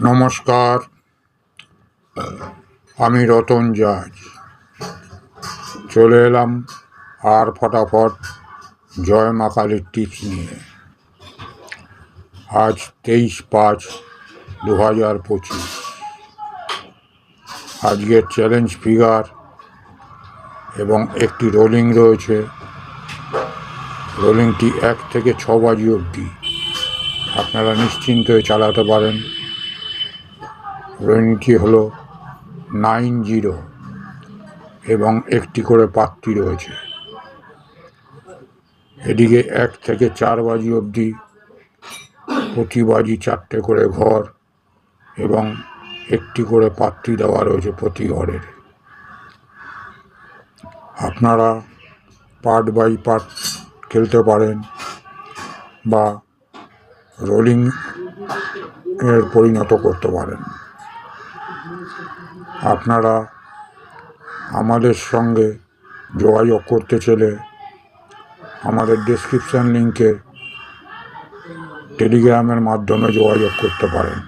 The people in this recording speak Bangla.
নমস্কার, আমি রতন জাজ চলে এলাম আর ফটাফট জয় মা কালীর টিপস নিয়ে। আজ 23/5/2025। আজকের চ্যালেঞ্জ ফিগার এবং একটি রোলিং রয়েছে। রোলিংটি 1 থেকে 6 বাজি অবধি আপনারা নিশ্চিন্তে চালাতে পারেন। রোলিংটি হলো 9-0 এবং একটি করে পাত্তি রয়েছে। এদিকে 1 থেকে 4 বাজি অবধি প্রতি বাজি 4টে করে ঘর এবং একটি করে পাত্তি দেওয়া রয়েছে প্রতি ঘরের। আপনারা পার্ট বাই পার্ট খেলতে পারেন বা রোলিং এর পরিণত করতে পারেন। আপনারা আমাদের সঙ্গে যোগাযোগ করতে চাইলে আমাদের ডেসক্রিপশন লিঙ্কে টেলিগ্রামের মাধ্যমে যোগাযোগ করতে পারেন।